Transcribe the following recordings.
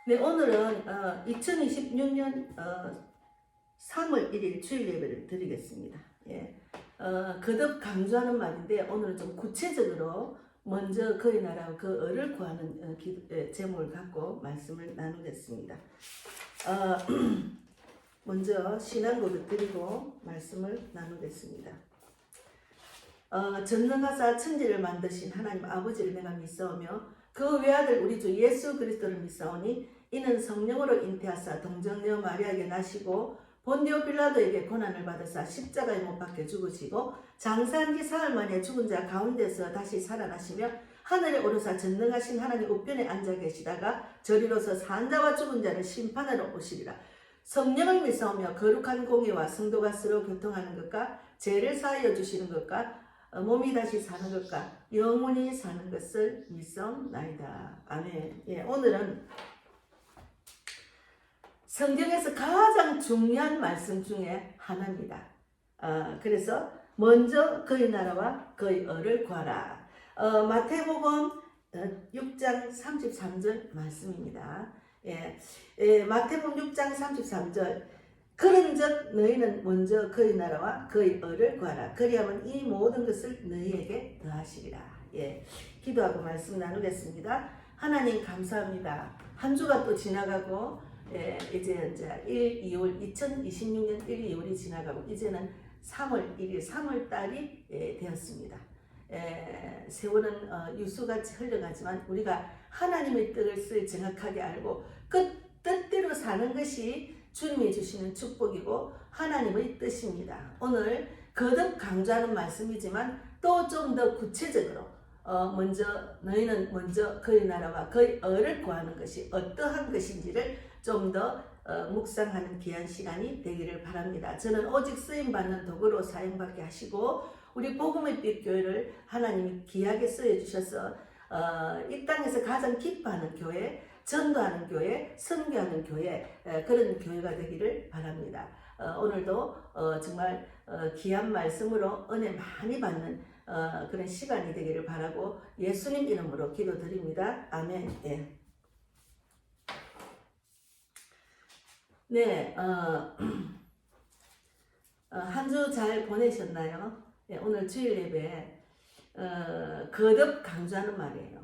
네, 오늘은 2026년 3월 1일 주일 예배를 드리겠습니다. 예, 거듭 강조하는 말인데 오늘은 좀 구체적으로 먼저 그의 나라와 그 을을 구하는 제목을 갖고 말씀을 나누겠습니다. 먼저 신앙고백 드리고 말씀을 나누겠습니다. 전능하사 천지를 만드신 하나님 아버지를 내가 믿사오며 그 외아들 우리 주 예수 그리스도를 믿사오니 이는 성령으로 잉태하사 동정녀 마리아에게 나시고 본디오 빌라도에게 고난을 받으사 십자가에 못 박혀 죽으시고 장사한 지 사흘 만에 죽은 자 가운데서 다시 살아나시며 하늘에 오르사 전능하신 하나님 우편에 앉아 계시다가 저리로서 산 자와 죽은 자를 심판하러 오시리라. 성령을 믿사오며 거룩한 공의와 성도가 서로 교통하는 것과 죄를 사하여 주시는 것과 몸이 다시 사는 것과 영원히 사는 것을 믿사옵나이다. 아멘. 예, 오늘은 성경에서 가장 중요한 말씀 중에 하나입니다. 그래서 먼저 그의 나라와 그의 의를 구하라. 마태복음 6장 33절 말씀입니다. 마태복음 6장 33절 그런즉 너희는 먼저 그의 나라와 그의 의를 구하라. 그리하면 이 모든 것을 너희에게 더하시리라. 기도하고 말씀 나누겠습니다. 하나님 감사합니다. 한 주가 또 지나가고 이제 2026년 1, 2월이 지나가고 이제는 3월 1일 3월 달이 되었습니다. 세월은 유수같이 흘러가지만 우리가 하나님의 뜻을 정확하게 알고 그 뜻대로 사는 것이 주님이 주시는 축복이고 하나님의 뜻입니다. 오늘 거듭 강조하는 말씀이지만 또 좀 더 구체적으로 너희는 먼저 그의 나라와 그의 의를 구하는 것이 어떠한 것인지를 좀 더 묵상하는 귀한 시간이 되기를 바랍니다. 저는 오직 쓰임받는 도구로 사용받게 하시고 우리 복음의 빛 교회를 하나님이 귀하게 쓰여주셔서 이 땅에서 가장 기뻐하는 교회, 전도하는 교회, 선교하는 교회, 그런 교회가 되기를 바랍니다. 오늘도 정말 귀한 말씀으로 은혜 많이 받는 그런 시간이 되기를 바라고 예수님 이름으로 기도드립니다. 아멘. 네, 한 주 잘 보내셨나요? 오늘 주일 예배 거듭 강조하는 말이에요.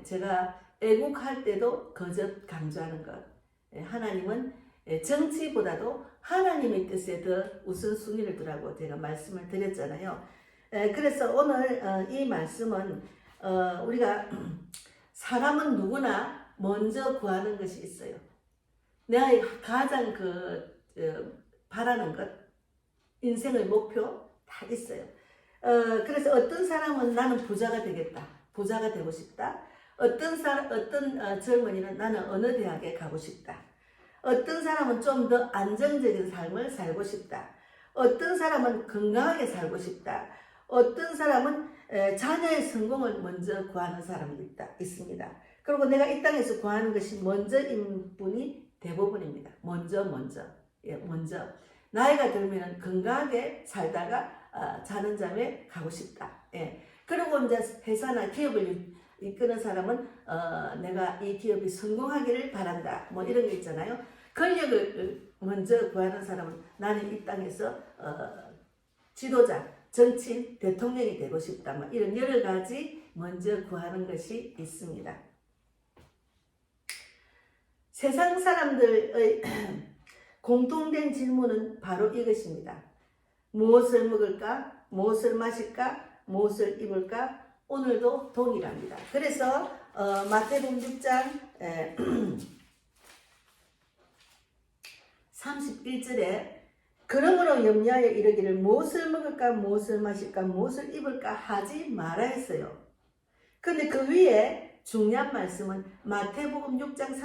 제가 애국할 때도 거듭 강조하는 것. 하나님은 정치보다도 하나님의 뜻에 더 우선순위를 두라고 제가 말씀을 드렸잖아요. 그래서 오늘 이 말씀은 우리가 사람은 누구나 먼저 구하는 것이 있어요. 내가 가장 바라는 것, 인생의 목표 다 있어요. 그래서 어떤 사람은 나는 부자가 되겠다. 부자가 되고 싶다. 어떤 젊은이는 나는 어느 대학에 가고 싶다. 어떤 사람은 좀 더 안정적인 삶을 살고 싶다. 어떤 사람은 건강하게 살고 싶다. 어떤 사람은 자녀의 성공을 먼저 구하는 사람이 있습니다. 그리고 내가 이 땅에서 구하는 것이 먼저인 분이 대부분입니다. 먼저. 나이가 들면 건강하게 살다가 자는 잠에 가고 싶다. 그리고 이제 회사나 기업을 이끄는 사람은 내가 이 기업이 성공하기를 바란다. 뭐 이런 게 있잖아요. 권력을 먼저 구하는 사람은 나는 이 땅에서 지도자, 정치인, 대통령이 되고 싶다. 뭐 이런 여러 가지 먼저 구하는 것이 있습니다. 세상 사람들의 공통된 질문은 바로 이것입니다. 무엇을 먹을까? 무엇을 마실까? 무엇을 입을까? 오늘도 동일합니다. 그래서 마태복음 6장 31절에 그러므로 염려하여 이르기를 무엇을 먹을까? 무엇을 마실까? 무엇을 입을까? 하지 말아 했어요. 그런데 그 위에 중요한 말씀은 마태복음 6장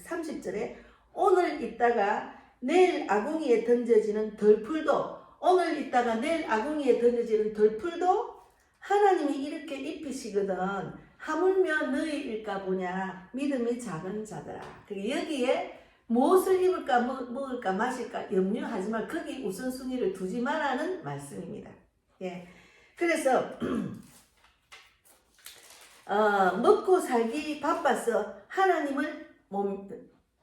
30절에 오늘 있다가 내일 아궁이에 던져지는 덜풀도 오늘 있다가 내일 아궁이에 던져지는 덜풀도 하나님이 이렇게 입히시거든. 하물며 너희일까 보냐 믿음이 작은 자들아. 여기에 무엇을 입을까 먹을까 마실까 염려하지 말. 거기 우선순위를 두지 말라는 말씀입니다. 그래서 먹고 살기 바빠서 하나님을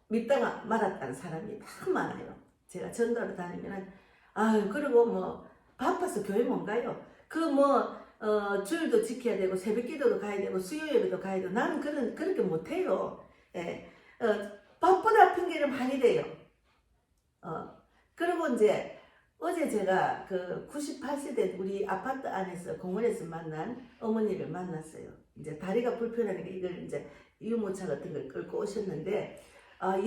믿다가 말았다는 사람이 막 많아요. 제가 전도를 다니면은 그리고 뭐 바빠서 교회 못 가요. 주일도 지켜야 되고 새벽기도도 가야 되고 수요 예배도 가야 되고 나는 그렇게 못 해요. 예. 바쁘다 핑계를 많이 대요. 그리고 이제 어제 제가 그 98세 된 우리 아파트 안에서 공원에서 만난 어머니를 만났어요. 이제 다리가 불편하니까 이걸 이제 유모차 같은 걸 끌고 오셨는데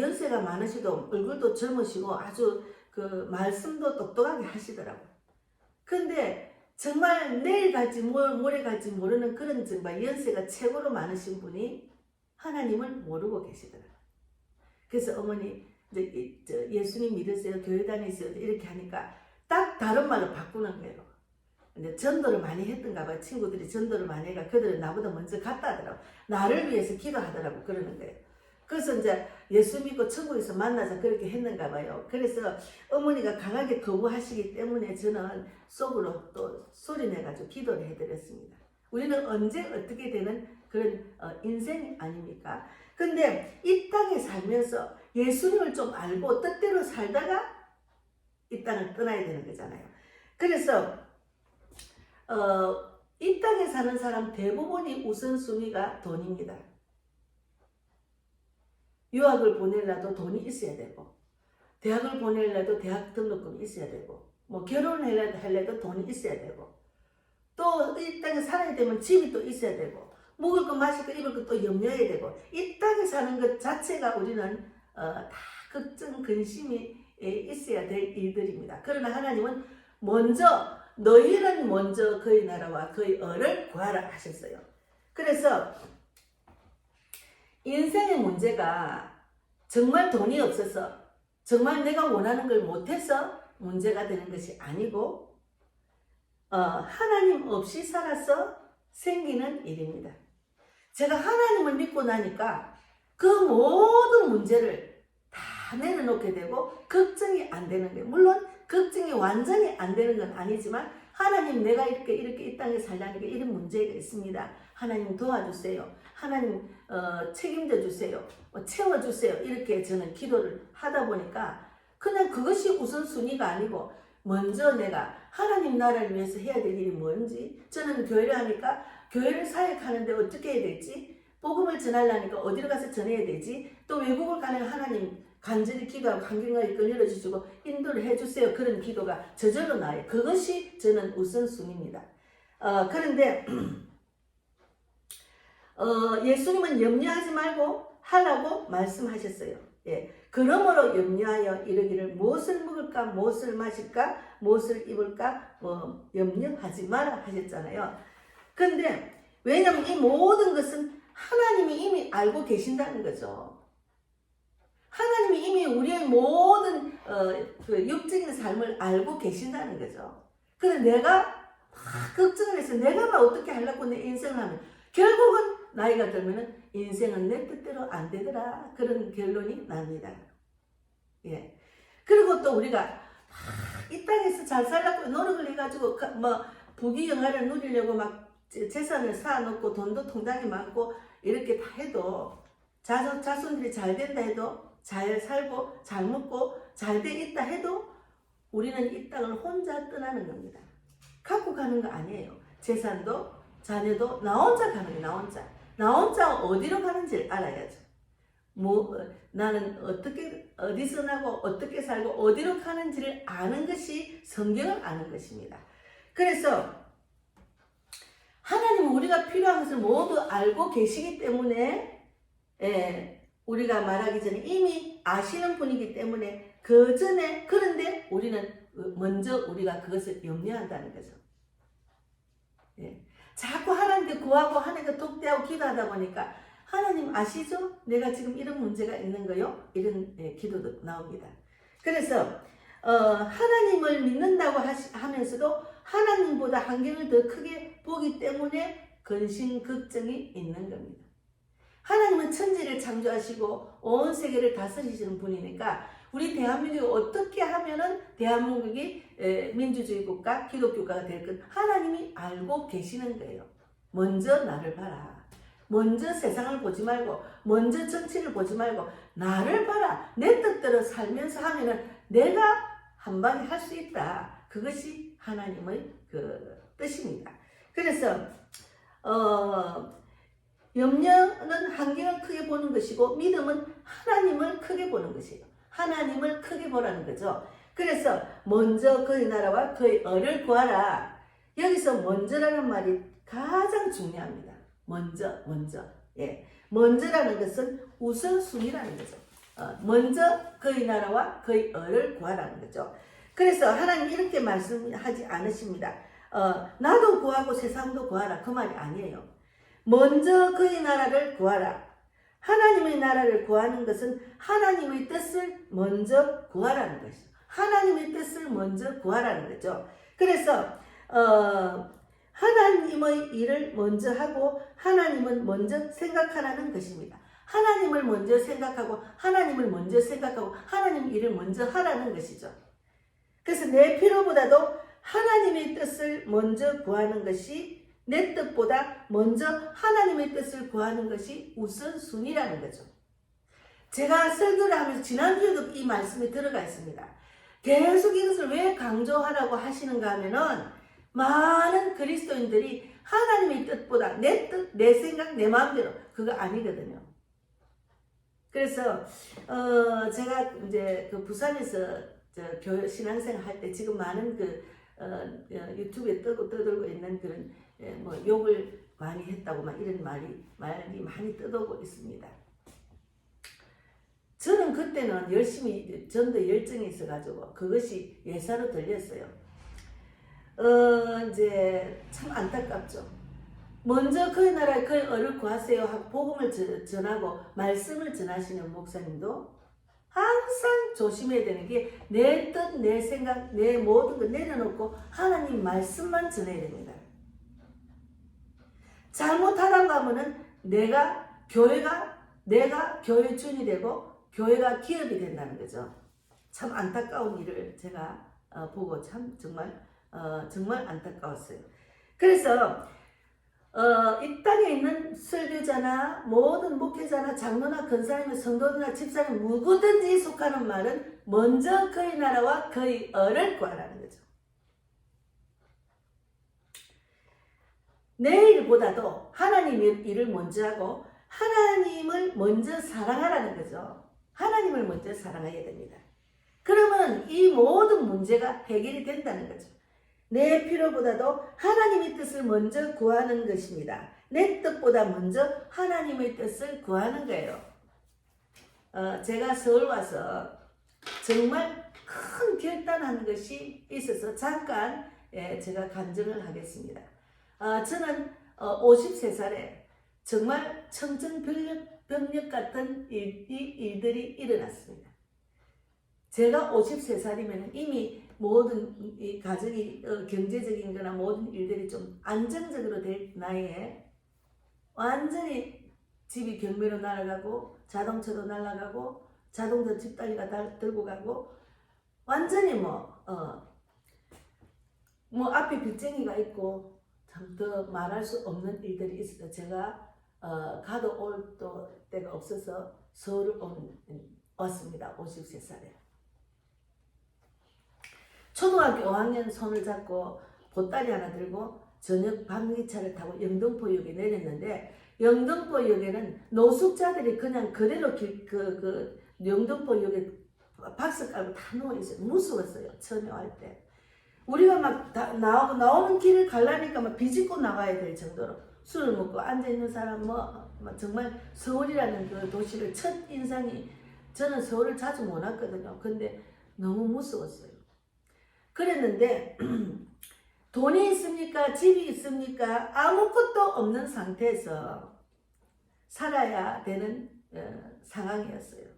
연세가 많으시도 얼굴도 젊으시고 아주 그 말씀도 똑똑하게 하시더라고. 근데 정말 내일 갈지 모레 갈지 모르는 그런 정말 연세가 최고로 많으신 분이 하나님을 모르고 계시더라고요. 그래서 어머니 이제 예수님 믿으세요? 교회 다니세요? 이렇게 하니까 딱 다른 말로 바꾸는 거예요. 근데 전도를 많이 했던가 봐요. 친구들이 전도를 많이 해가 그들은 나보다 먼저 갔다 하더라고. 나를 위해서 기도하더라고 그러는 거예요. 그래서 이제 예수 믿고 천국에서 만나자 그렇게 했는가 봐요. 그래서 어머니가 강하게 거부하시기 때문에 저는 속으로 또 소리내가지고 기도를 해드렸습니다. 우리는 언제 어떻게 되는 그런 인생이 아닙니까? 근데 이 땅에 살면서 예수님을 좀 알고 뜻대로 살다가 이 땅을 떠나야 되는 거잖아요. 그래서 이 땅에 사는 사람 대부분이 우선순위가 돈입니다. 유학을 보내려도 돈이 있어야 되고 대학을 보내려도 대학 등록금이 있어야 되고 뭐 결혼을 하려도 돈이 있어야 되고 또 이 땅에 살아야 되면 집이 또 있어야 되고 먹을 거 마실 거 입을 거 또 염려해야 되고 이 땅에 사는 것 자체가 우리는 다 걱정 근심이 있어야 될 일들입니다. 그러나 하나님은 너희는 먼저 그의 나라와 그의 의를 구하라 하셨어요. 그래서 인생의 문제가 정말 돈이 없어서 정말 내가 원하는 걸 못해서 문제가 되는 것이 아니고 하나님 없이 살아서 생기는 일입니다. 제가 하나님을 믿고 나니까 그 모든 문제를 다 내려놓게 되고 걱정이 안 되는 거예요. 물론 걱정이 완전히 안 되는 건 아니지만 하나님 내가 이렇게 이 땅에 살려니까 이런 문제가 있습니다. 하나님 도와주세요. 하나님 책임져 주세요. 채워주세요. 이렇게 저는 기도를 하다 보니까 그냥 그것이 우선순위가 아니고 먼저 내가 하나님 나라를 위해서 해야 될 일이 뭔지 저는 교회를 하니까 교회를 사역하는데 어떻게 해야 될지 복음을 전하려니까 어디로 가서 전해야 되지 또 외국을 가는 하나님 간절히 기도하고 환경을 열어주시고 인도를 해주세요. 그런 기도가 저절로 나요. 그것이 저는 우선순위입니다. 그런데 예수님은 염려하지 말고 하라고 말씀하셨어요. 예. 그러므로 염려하여 이르기를 무엇을 먹을까 무엇을 마실까 무엇을 입을까 염려하지 마라 하셨잖아요. 근데 왜냐하면 이 모든 것은 하나님이 이미 알고 계신다는 거죠. 하나님이 이미 우리의 모든 그 육적인 삶을 알고 계신다는 거죠. 그런데 내가 막 걱정을 해서 내가 어떻게 하려고 내 인생을 하면 결국은 나이가 들면은 인생은 내 뜻대로 안 되더라 그런 결론이 납니다. 예. 그리고 또 우리가 이 땅에서 잘 살려고 노력을 해가지고 부귀영화를 누리려고 막 재산을 쌓아놓고 돈도 통장에 많고 이렇게 다 해도 자손들이 잘 된다 해도 잘 살고 잘 먹고 잘 돼 있다 해도 우리는 이 땅을 혼자 떠나는 겁니다. 갖고 가는 거 아니에요. 재산도 자녀도 나 혼자 가는 거예요. 나 혼자 어디로 가는지를 알아야죠. 나는 어디서 나고 어떻게 살고 어디로 가는지를 아는 것이 성경을 아는 것입니다. 그래서 하나님은 우리가 필요한 것을 모두 알고 계시기 때문에 우리가 말하기 전에 이미 아시는 분이기 때문에 그 전에 그런데 우리는 먼저 우리가 그것을 염려한다는 거죠. 예. 자꾸 하나님께 구하고 하나님께 독대하고 기도하다 보니까 하나님 아시죠? 내가 지금 이런 문제가 있는 거요? 이런 기도도 나옵니다. 그래서 하나님을 믿는다고 하면서도 하나님보다 환경을 더 크게 보기 때문에 근심 걱정이 있는 겁니다. 하나님은 천지를 창조하시고 온 세계를 다스리시는 분이니까 우리 대한민국이 어떻게 하면은 대한민국이 민주주의 국가, 기독교가가 될 것 하나님이 알고 계시는 거예요. 먼저 나를 봐라. 먼저 세상을 보지 말고 먼저 정치를 보지 말고 나를 봐라. 내 뜻대로 살면서 하면은 내가 한 방에 할 수 있다. 그것이 하나님의 그 뜻입니다. 그래서 염려는 환경을 크게 보는 것이고 믿음은 하나님을 크게 보는 것이에요. 하나님을 크게 보라는 거죠. 그래서 먼저 그의 나라와 그의 의를 구하라. 여기서 먼저라는 말이 가장 중요합니다. 먼저. 예. 먼저라는 것은 우선순위라는 거죠. 먼저 그의 나라와 그의 의를 구하라는 거죠. 그래서 하나님 이렇게 말씀하지 않으십니다. 나도 구하고 세상도 구하라. 그 말이 아니에요. 먼저 그의 나라를 구하라. 하나님의 나라를 구하는 것은 하나님의 뜻을 먼저 구하라는 것이죠. 하나님의 뜻을 먼저 구하라는 거죠. 그래서 하나님의 일을 먼저 하고 하나님은 먼저 생각하라는 것입니다. 하나님을 먼저 생각하고 하나님을 먼저 생각하고 하나님 일을 먼저 하라는 것이죠. 그래서 내 필요보다도 하나님의 뜻을 먼저 구하는 것이 내 뜻보다 먼저 하나님의 뜻을 구하는 것이 우선순위라는 거죠. 제가 설교를 하면서 지난주에도 이 말씀이 들어가 있습니다. 계속 이것을 왜 강조하라고 하시는가 하면은 많은 그리스도인들이 하나님의 뜻보다 내 뜻, 내 생각, 내 마음대로 그거 아니거든요. 그래서 제가 이제 그 부산에서 교회 신앙생활 할 때 지금 많은 그 유튜브에 떠들고 있는 그런 뭐 욕을 많이 했다고 막 이런 말이 많이 떠돌고 있습니다. 저는 그때는 열심히 전도 열정이 있어가지고 그것이 예사로 들렸어요. 이제 참 안타깝죠. 먼저 그의 나라에 그의 의를 구하세요 하고 복음을 전하고 말씀을 전하시는 목사님도 항상 조심해야 되는 게 내 뜻, 내 생각, 내 모든 걸 내려놓고 하나님 말씀만 전해야 됩니다. 잘못하다고 하면은 내가 교회 주인이 되고 교회가 기업이 된다는 거죠. 참 안타까운 일을 제가 보고 참 정말 안타까웠어요. 그래서 이 땅에 있는 설교자나 모든 목회자나 장로나 권사님이나 성도나 집사님 누구든지 속하는 말은 먼저 그의 나라와 그의 의를 구하라는 거죠. 내 일보다도 하나님의 일을 먼저 하고 하나님을 먼저 사랑하라는 거죠. 하나님을 먼저 사랑해야 됩니다. 그러면 이 모든 문제가 해결이 된다는 거죠. 내 필요보다도 하나님의 뜻을 먼저 구하는 것입니다. 내 뜻보다 먼저 하나님의 뜻을 구하는 거예요. 제가 서울 와서 정말 큰 결단하는 것이 있어서 잠깐 제가 간증을 하겠습니다. 저는 53살에 정말 청정병력 같은 일들이 일어났습니다. 제가 53살이면 이미 모든 이 가정이 경제적인 거나 모든 일들이 좀 안정적으로 될 나이에 완전히 집이 경매로 날아가고 자동차도 날아가고 자동차 집다리가 들고 가고 완전히 뭐 앞에 빚쟁이가 있고 참 더 말할 수 없는 일들이 있어서 제가 가도 올 때가 없어서 서울을 왔습니다. 53살에. 초등학교 5학년 손을 잡고 보따리 하나 들고 저녁 방기차를 타고 영등포역에 내렸는데 영등포역에는 노숙자들이 그냥 그대로 영등포역에 박스 깔고 다 누워있어요. 무서웠어요. 처음에 갈 때. 우리가 막 나오는 길을 가려니까 막 비집고 나가야 될 정도로 술을 먹고 앉아있는 사람 정말 서울이라는 그 도시를 첫 인상이 저는 서울을 자주 못 왔거든요. 근데 너무 무서웠어요. 그랬는데 돈이 있습니까? 집이 있습니까? 아무것도 없는 상태에서 살아야 되는 상황이었어요.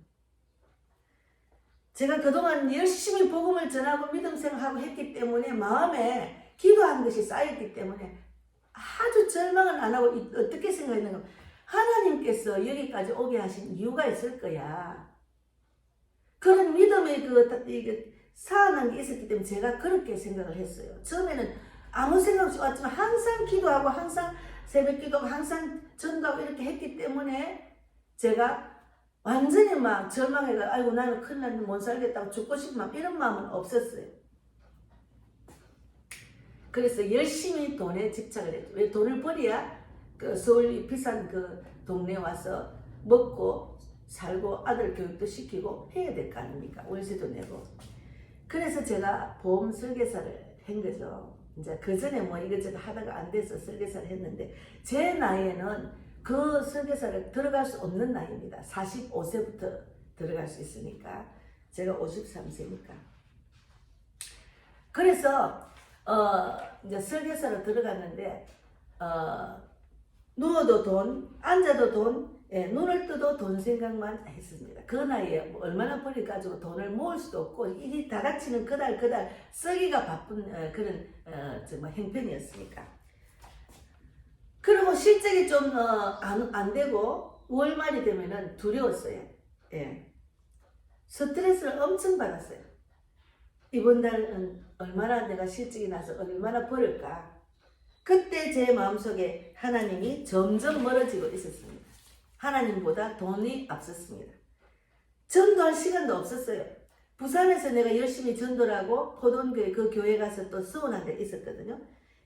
제가 그동안 열심히 복음을 전하고 믿음 생활하고 했기 때문에 마음에 기도한 것이 쌓였기 때문에 아주 절망은 안 하고 어떻게 생각했는가? 하나님께서 여기까지 오게 하신 이유가 있을 거야. 그런 믿음의 사안한 게 있었기 때문에 제가 그렇게 생각을 했어요. 처음에는 아무 생각 없이 왔지만 항상 기도하고 항상 새벽기도 항상 전도하고 이렇게 했기 때문에 제가 완전히 막 절망해가 아이고 나는 큰일 났는데 못 살겠다고 죽고 싶은 마음 이런 마음은 없었어요. 그래서 열심히 돈에 집착을 했죠. 왜 돈을 벌어야 그 서울 비싼 그 동네에 와서 먹고 살고 아들 교육도 시키고 해야 될 거 아닙니까? 월세도 내고. 그래서 제가 보험 설계사를 한 거죠. 이제 그 전에 뭐 이것저것 하다가 안 돼서 설계사를 했는데 제 나이에는 그 설계사를 들어갈 수 없는 나이입니다. 45세부터 들어갈 수 있으니까 제가 53세니까. 그래서 이제 설계사로 들어갔는데 누워도 돈, 앉아도 돈, 예, 눈을 떠도 돈 생각만 했습니다. 그 나이에 뭐 얼마나 벌이 가지고 돈을 모을 수도 없고 일이 다 닥치는 그달 쓰기가 바쁜 그런 정말 형편이었으니까. 그리고 실적이 좀 안 되고 월말이 되면은 두려웠어요. 예. 스트레스를 엄청 받았어요. 이번 달은 얼마나 내가 실적이 나서 얼마나 벌을까. 그때 제 마음속에 하나님이 점점 멀어지고 있었습니다. 하나님보다 돈이 앞섰습니다. 전도할 시간도 없었어요. 부산에서 내가 열심히 전도를 하고 포돈교회 그 교회 가서 또 수원한 데 있었거든요.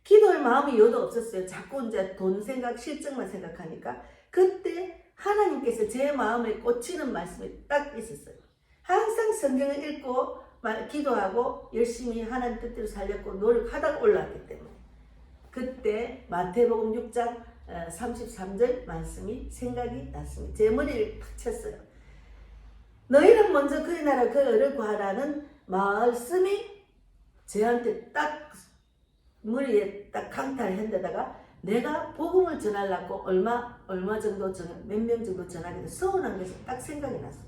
기도할 마음이 요도 없었어요. 자꾸 이제 돈 생각, 실적만 생각하니까. 그때 하나님께서 제 마음에 꽂히는 말씀이 딱 있었어요. 항상 성경을 읽고 기도하고 열심히 하나님 뜻대로 살렸고 노력하다가 올라왔기 때문에. 그때 마태복음 6장 33절 말씀이 생각이 났습니다. 제 머리를 탁 쳤어요. 너희는 먼저 그의 나라 그 의를 구하라는 말씀이 저한테 딱 머리에 딱 강타를 한 데다가 내가 복음을 전하려고 얼마 정도 몇 명 정도 전하게 돼 서운한 것이 딱 생각이 났어.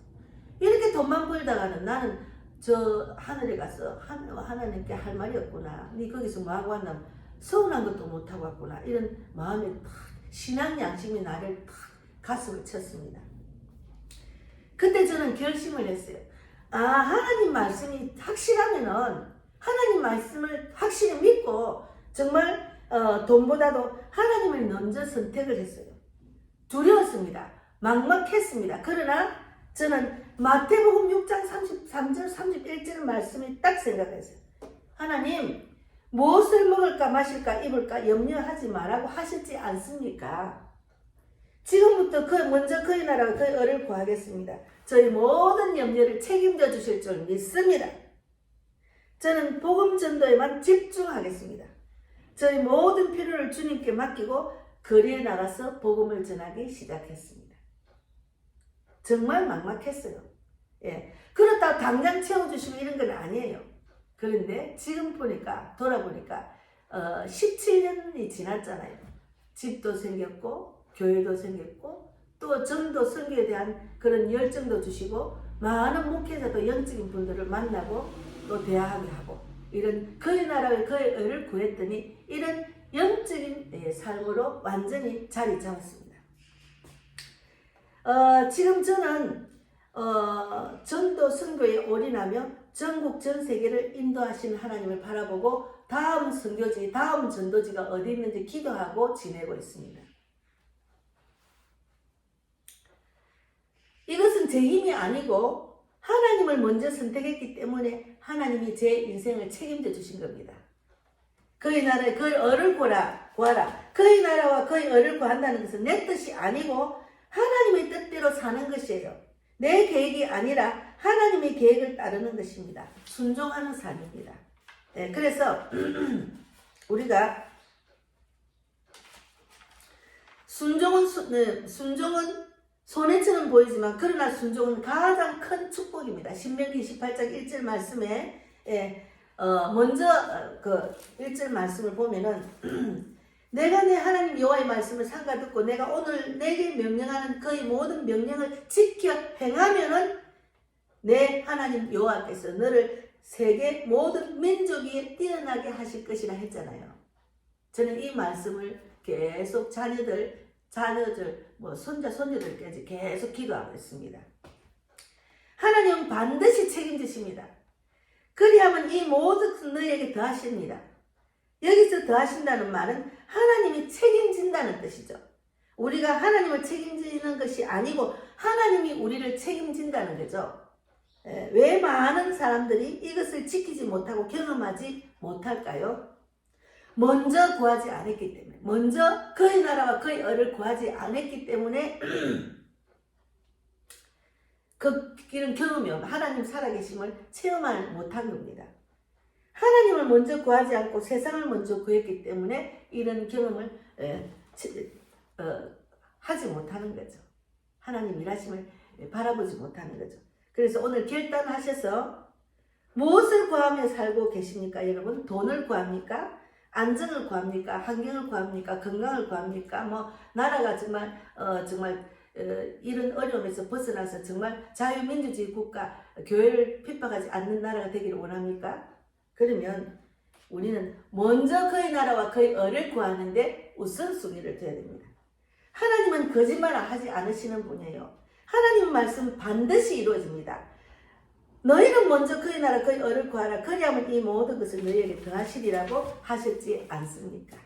이렇게 돈만 벌다가는 나는 저 하늘에 가서 하나님께 할 말이 없구나. 니 거기서 뭐하고 왔나 서운한 것도 못하고 왔구나. 이런 마음이 탁 신앙 양심이 나를 탁 가슴을 쳤습니다. 그때 저는 결심을 했어요. 하나님 말씀이 확실하면은 하나님 말씀을 확실히 믿고 정말 돈보다도 하나님을 먼저 선택을 했어요. 두려웠습니다. 막막했습니다. 그러나 저는 마태복음 6장 33절 31절 말씀이 딱 생각했어요. 하나님 무엇을 먹을까 마실까 입을까 염려하지 말라고 하셨지 않습니까? 지금부터 먼저 그의 나라와 그의 의를 구하겠습니다. 저희 모든 염려를 책임져 주실 줄 믿습니다. 저는 복음 전도에만 집중하겠습니다. 저희 모든 필요를 주님께 맡기고 거리에 나가서 복음을 전하기 시작했습니다. 정말 막막했어요. 예. 그렇다고 당장 채워주시고 이런 건 아니에요. 그런데 지금 돌아보니까 17년이 지났잖아요. 집도 생겼고 교회도 생겼고 또 전도 선교에 대한 그런 열정도 주시고 많은 목회자도 영적인 분들을 만나고 또 대화하게 하고 이런 그의 나라의 그의 의를 구했더니 이런 영적인 삶으로 완전히 자리 잡았습니다. 지금 저는 전도 선교에 올인하며 전국 전 세계를 인도하시는 하나님을 바라보고 다음 선교지, 다음 전도지가 어디 있는지 기도하고 지내고 있습니다. 이것은 제 힘이 아니고 하나님을 먼저 선택했기 때문에 하나님이 제 인생을 책임져 주신 겁니다. 그의 나라에 그의 의를 구하라. 그의 나라와 그의 의를 구한다는 것은 내 뜻이 아니고 하나님의 뜻대로 사는 것이에요. 내 계획이 아니라 하나님의 계획을 따르는 것입니다. 순종하는 삶입니다. 네, 그래서 우리가 순종은 손해처럼 보이지만 그러나 순종은 가장 큰 축복입니다. 신명기 28장 1절 말씀에 먼저 그 1절 말씀을 보면은 내가 내 하나님 여호와의 말씀을 삼가 듣고 내가 오늘 내게 명령하는 그의 모든 명령을 지켜 행하면은 내 하나님 여호와께서 너를 세계 모든 민족 위에 뛰어나게 하실 것이라 했잖아요. 저는 이 말씀을 계속 자녀들, 손자, 손녀들까지 계속 기도하고 있습니다. 하나님은 반드시 책임지십니다. 그리하면 이 모든 너희에게 더하십니다. 여기서 더하신다는 말은 하나님이 책임진다는 뜻이죠. 우리가 하나님을 책임지는 것이 아니고 하나님이 우리를 책임진다는 거죠. 왜 많은 사람들이 이것을 지키지 못하고 경험하지 못할까요? 먼저 구하지 않았기 때문에, 먼저 그의 나라와 그의 의를 구하지 않았기 때문에 그 길은 경험이 없고 하나님 살아계심을 체험을 못한 겁니다. 하나님을 먼저 구하지 않고 세상을 먼저 구했기 때문에 이런 경험을 하지 못하는 거죠. 하나님 일하심을 바라보지 못하는 거죠. 그래서 오늘 결단하셔서 무엇을 구하며 살고 계십니까? 여러분, 돈을 구합니까? 안정을 구합니까? 환경을 구합니까? 건강을 구합니까? 뭐 나라가 정말 이런 어려움에서 벗어나서 정말 자유민주주의 국가, 교회를 핍박하지 않는 나라가 되기를 원합니까? 그러면 우리는 먼저 그의 나라와 그의 의를 구하는데 우선순위를 둬야 됩니다. 하나님은 거짓말을 하지 않으시는 분이에요. 하나님의 말씀은 반드시 이루어집니다. 너희는 먼저 그의 나라 그의 의를 구하라. 그리하면 이 모든 것을 너희에게 더하시리라고 하셨지 않습니까?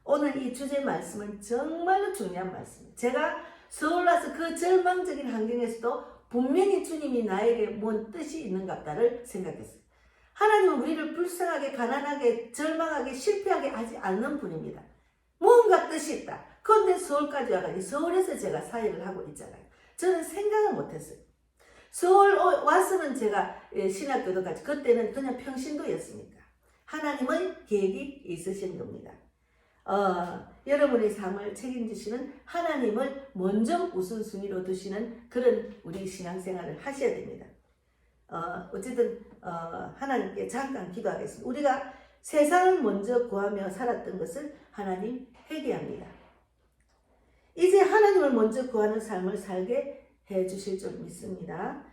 오늘 이 주제 말씀은 정말로 중요한 말씀입니다. 제가 서울 와서 그 절망적인 환경에서도 분명히 주님이 나에게 뭔 뜻이 있는 것 같다를 생각했어요. 하나님은 우리를 불쌍하게, 가난하게, 절망하게, 실패하게 하지 않는 분입니다. 뭔가 뜻이 있다. 그런데 서울까지 와가지고 서울에서 제가 사역을 하고 있잖아요. 저는 생각을 못했어요. 서울 와서는 제가 신학교도 같이, 그때는 그냥 평신도였으니까. 하나님의 계획이 있으신 겁니다. 여러분의 삶을 책임지시는 하나님을 먼저 우선순위로 두시는 그런 우리 신앙생활을 하셔야 됩니다. 어쨌든 하나님께 잠깐 기도하겠습니다. 우리가 세상을 먼저 구하며 살았던 것을 하나님 회개합니다. 이제 하나님을 먼저 구하는 삶을 살게 해주실 줄 믿습니다.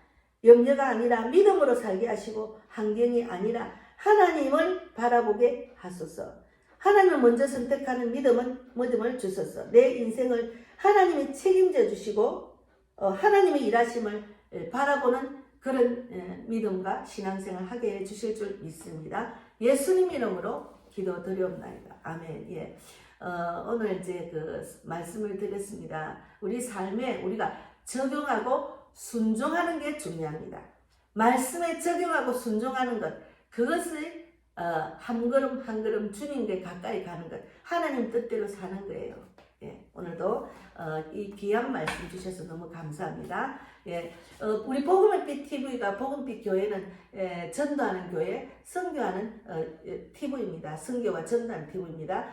염려가 아니라 믿음으로 살게 하시고 환경이 아니라 하나님을 바라보게 하소서. 하나님을 먼저 선택하는 믿음을 주소서. 내 인생을 하나님이 책임져 주시고 하나님의 일하심을 바라보는 그런 믿음과 신앙생활 하게 해주실 줄 믿습니다. 예수님 이름으로 기도드리옵나이다. 아멘. 예. 오늘 이제 그 말씀을 드렸습니다. 우리 삶에 우리가 적용하고 순종하는 게 중요합니다. 말씀에 적용하고 순종하는 것, 그것을 한 걸음 한 걸음 주님께 가까이 가는 것, 하나님 뜻대로 사는 거예요. 예, 오늘도 이 귀한 말씀 주셔서 너무 감사합니다. 예, 우리 복음의 빛 TV가 복음빛 교회는 전도하는 교회, 선교하는 TV입니다. 선교와 전도하는 TV입니다.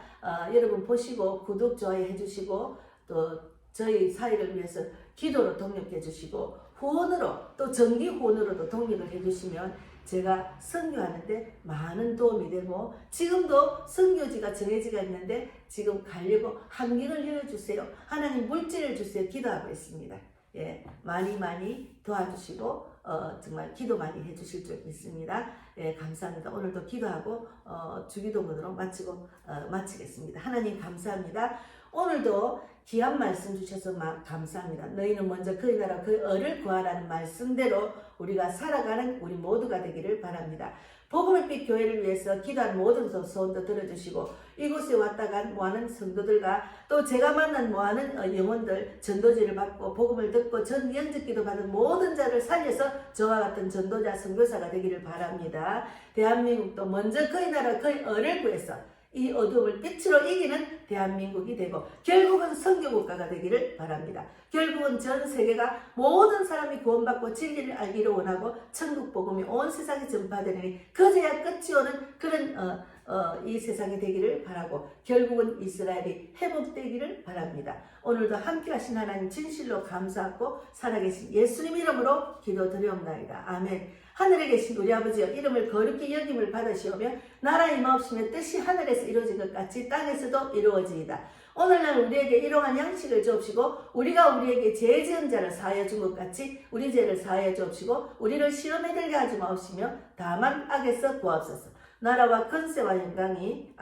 여러분 보시고 구독, 좋아요 해주시고 또 저희 사회를 위해서 기도로 동력해 주시고 후원으로 또 정기 후원으로도 동력을 해주시면 제가 선교하는데 많은 도움이 되고 지금도 선교지가 정해지가 있는데 지금 가려고 환경을 열어주세요. 하나님 물질을 주세요. 기도하고 있습니다. 예, 많이 도와주시고 정말 기도 많이 해주실 줄 믿습니다. 예, 감사합니다. 오늘도 기도하고 주기도문으로 마치겠습니다. 하나님 감사합니다. 오늘도 귀한 말씀 주셔서 감사합니다. 너희는 먼저 그의 나라 그의 의를 구하라는 말씀대로 우리가 살아가는 우리 모두가 되기를 바랍니다. 복음의 빛 교회를 위해서 기도한 모든 소원도 들어주시고 이곳에 왔다가 모하는 성도들과 또 제가 만난 모하는 영혼들 전도지를 받고 복음을 듣고 전 영접기도 받은 모든 자를 살려서 저와 같은 전도자 선교사가 되기를 바랍니다. 대한민국도 먼저 그의 나라 그의 의를 구해서 이 어둠을 빛으로 이기는 대한민국이 되고 결국은 선교국가가 되기를 바랍니다. 결국은 전 세계가 모든 사람이 구원받고 진리를 알기를 원하고 천국 복음이 온 세상에 전파되니 그제야 끝이 오는 그런 이 세상이 되기를 바라고 결국은 이스라엘이 회복되기를 바랍니다. 오늘도 함께 하신 하나님 진실로 감사하고 살아계신 예수님 이름으로 기도드리옵나이다. 아멘. 하늘에 계신 우리 아버지여 이름을 거룩히 여김을 받으시오며 나라 임하옵시며 뜻이 하늘에서 이루어진 것 같이 땅에서도 이루어지이다. 오늘날 우리에게 일용할 양식을 주옵시고 우리가 우리에게 죄 지은 자를 사하여 준 것 같이 우리 죄를 사하여 주옵시고 우리를 시험에 들게 하지 마옵시며 다만 악에서 구하옵소서. 나라와 권세와 영광이